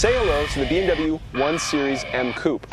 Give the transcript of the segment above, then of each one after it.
say hello to the BMW 1 Series M Coupe.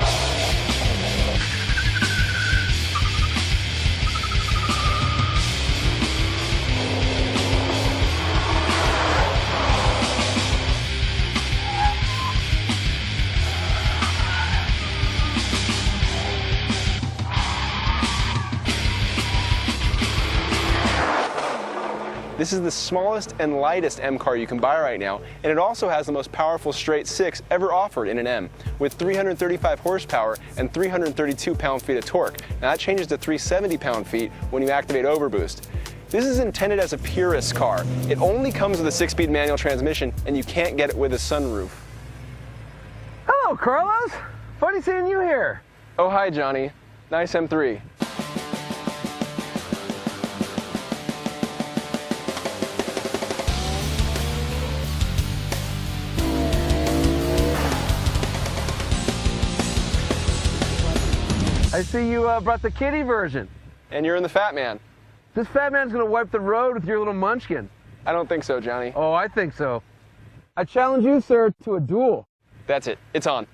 This is the smallest and lightest M car you can buy right now, and it also has the most powerful straight six ever offered in an M, with 335 horsepower and 332 pound-feet of torque. Now that changes to 370 pound-feet when you activate overboost. This is intended as a purist car. It only comes with a 6-speed manual transmission, and you can't get it with a sunroof. Hello, Carlos. Funny seeing you here. Oh, hi, Johnny. Nice M3. I see you brought the kiddie version. And you're in the Fat Man. This fat man's gonna wipe the road with your little munchkin. I don't think so, Johnny. Oh, I think so. I challenge you, sir, to a duel. That's it. It's on.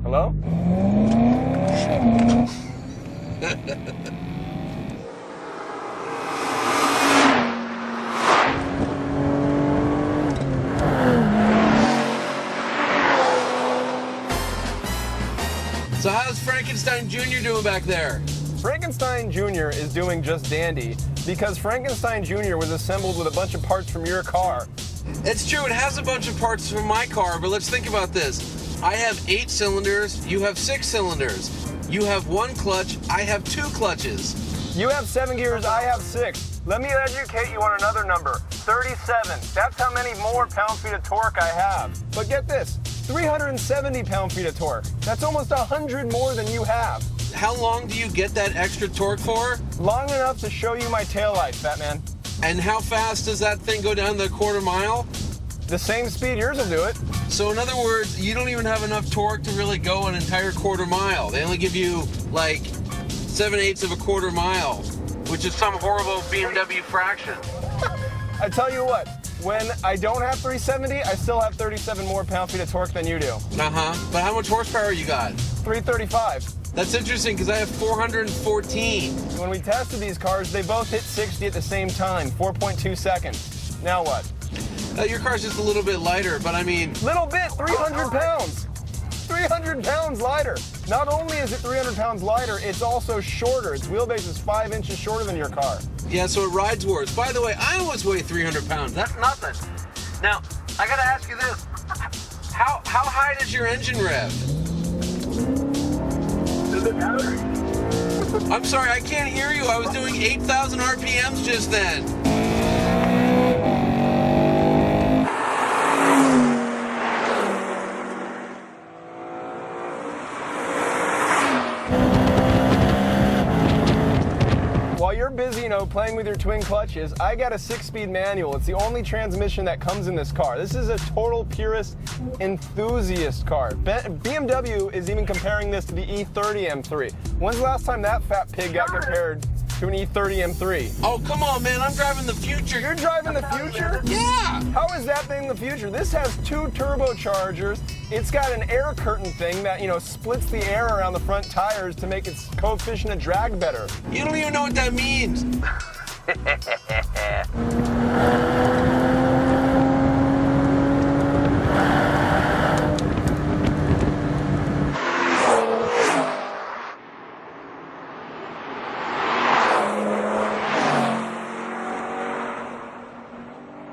Hello? So how's Frankenstein Jr. doing back there? Frankenstein Jr. is doing just dandy because Frankenstein Jr. was assembled with a bunch of parts from your car. It's true, it has a bunch of parts from my car, but let's think about this. I have 8 cylinders, you have 6 cylinders. You have 1 clutch, I have 2 clutches. You have 7 gears, I have 6. Let me educate you on another number, 37. That's how many more pound-feet of torque I have. But get this, 370 pound-feet of torque. That's almost 100 more than you have. How long do you get that extra torque for? Long enough to show you my taillights, Batman. And how fast does that thing go down the quarter mile? The same speed yours will do it. So in other words, you don't even have enough torque to really go an entire quarter mile. They only give you like 7/8 of a quarter mile, which is some horrible BMW fraction. I tell you what, when I don't have 370, I still have 37 more pound-feet of torque than you do. Uh-huh, but how much horsepower you got? 335. That's interesting because I have 414. When we tested these cars, they both hit 60 at the same time, 4.2 seconds. Now what? Your car's just a little bit lighter, but I mean... Little bit, 300 pounds. 300 pounds lighter. Not only is it 300 pounds lighter, it's also shorter. Its wheelbase is 5 inches shorter than your car. Yeah, so it rides worse. By the way, I almost weigh 300 pounds. That's nothing. Now, I gotta ask you this. How high does your engine rev? Does it matter? I'm sorry, I can't hear you. I was doing 8,000 RPMs just then. While you're busy, playing with your twin clutches, I got a 6-speed manual. It's the only transmission that comes in this car. This is a total purist enthusiast car. BMW is even comparing this to the E30 M3. When's the last time that fat pig got compared to an E30 M3? Oh, come on, man. I'm driving the future. You're driving the future? Yeah. How is that thing the future? This has 2 turbochargers. It's got an air curtain thing that, splits the air around the front tires to make its coefficient of drag better. You don't even know what that means.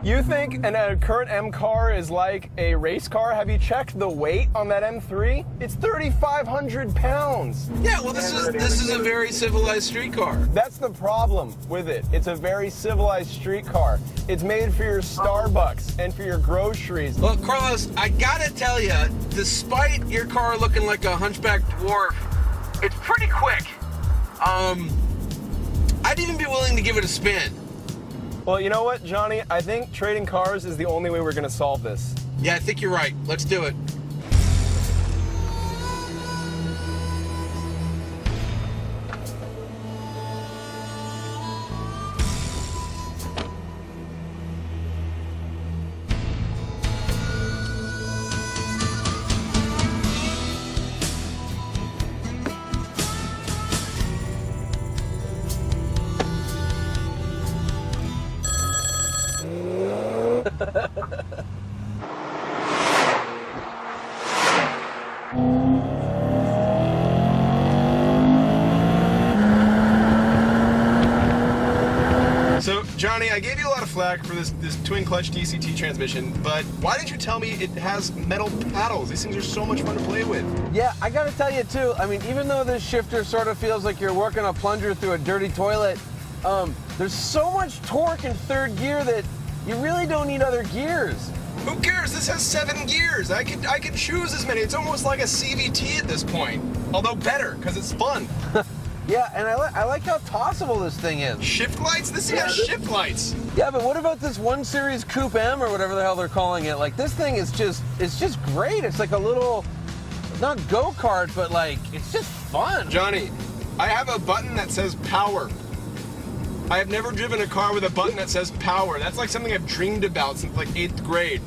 You think a current M car is like a race car? Have you checked the weight on that M3? It's 3,500 pounds. Yeah, well, this is a very civilized street car. That's the problem with it. It's a very civilized street car. It's made for your Starbucks and for your groceries. Look, Carlos, I gotta tell you, despite your car looking like a hunchback dwarf, it's pretty quick. I'd even be willing to give it a spin. Well, you know what, Johnny? I think trading cars is the only way we're going to solve this. Yeah, I think you're right. Let's do it. I gave you a lot of flack for this twin clutch DCT transmission, but why didn't you tell me it has metal paddles? These things are so much fun to play with. Yeah, I gotta tell you too, I mean, even though this shifter sort of feels like you're working a plunger through a dirty toilet, there's so much torque in third gear that you really don't need other gears. Who cares? This has 7 gears. I could choose as many. It's almost like a CVT at this point. Although better, because it's fun. Yeah, and I like how tossable this thing is. Shift lights? This thing has shift lights. Yeah, but what about this 1 Series Coupe M or whatever the hell they're calling it? Like, this thing is it's just great. It's like a little, not go-kart, but like, it's just fun. Johnny, I have a button that says power. I have never driven a car with a button that says power. That's like something I've dreamed about since like 8th grade.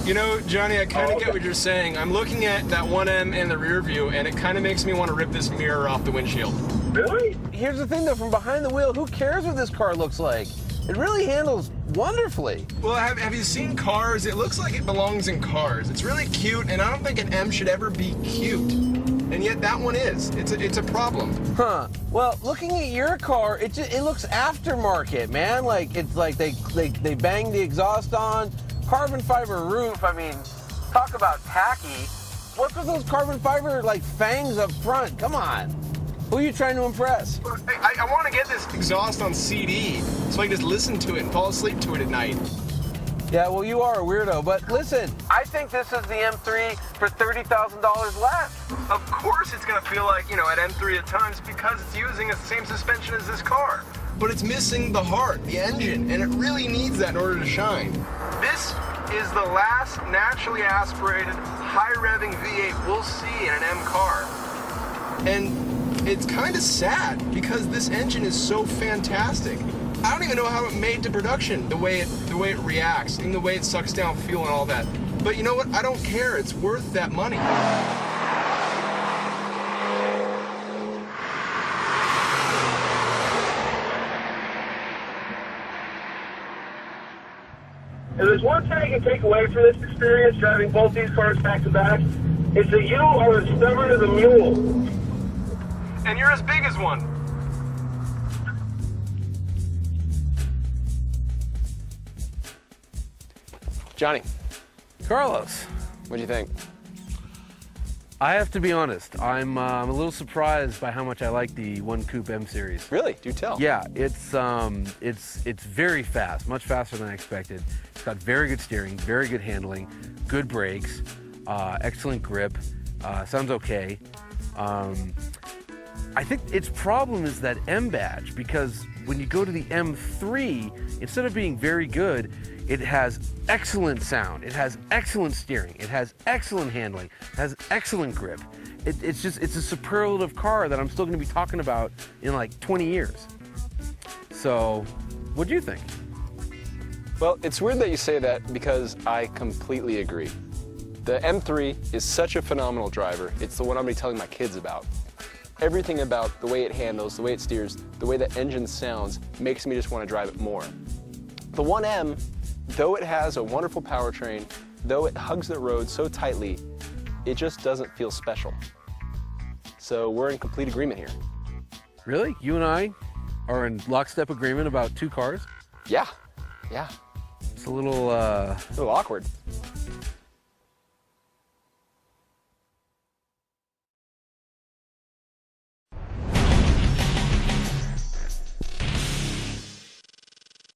You know, Johnny, I kind of get what you're saying. I'm looking at that 1M in the rear view, and it kind of makes me want to rip this mirror off the windshield. Really? Here's the thing though, from behind the wheel, who cares what this car looks like? It really handles wonderfully. Well, have you seen Cars? It looks like it belongs in Cars. It's really cute, and I don't think an M should ever be cute. And yet that one is. It's a problem. Huh. Well, looking at your car, it looks aftermarket, man. Like, it's like they bang the exhaust on, carbon fiber roof. I mean, talk about tacky. What's with those carbon fiber, like, fangs up front? Come on. Who are you trying to impress? I want to get this exhaust on CD so I can just listen to it and fall asleep to it at night. Yeah, well, you are a weirdo, but listen, I think this is the M3 for $30,000 less. Of course it's going to feel like, you know, at M3 at times because it's using the same suspension as this car. But it's missing the heart, the engine, and it really needs that in order to shine. This is the last naturally aspirated, high-revving V8 we'll see in an M car. And it's kind of sad because this engine is so fantastic. I don't even know how it made to production, the way it reacts, and the way it sucks down fuel and all that. But you know what? I don't care. It's worth that money. If there's one thing I can take away from this experience, driving both these cars back to back, it's that you are as stubborn as a mule. And you're as big as one. Johnny, Carlos, what do you think? I have to be honest. I'm a little surprised by how much I like the 1 Coupe M series. Really? Do tell. Yeah, it's very fast, much faster than I expected. It's got very good steering, very good handling, good brakes, excellent grip. Sounds okay. I think its problem is that M badge, because when you go to the M3, instead of being very good, it has excellent sound, it has excellent steering, it has excellent handling, it has excellent grip. It's a superlative car that I'm still going to be talking about in like 20 years. So, what do you think? Well, it's weird that you say that because I completely agree. The M3 is such a phenomenal driver. It's the one I'm going to be telling my kids about. Everything about the way it handles, the way it steers, the way the engine sounds makes me just want to drive it more. The 1M, though it has a wonderful powertrain, though it hugs the road so tightly, it just doesn't feel special. So we're in complete agreement here. Really? You and I are in lockstep agreement about 2 cars? Yeah. It's a little A little awkward.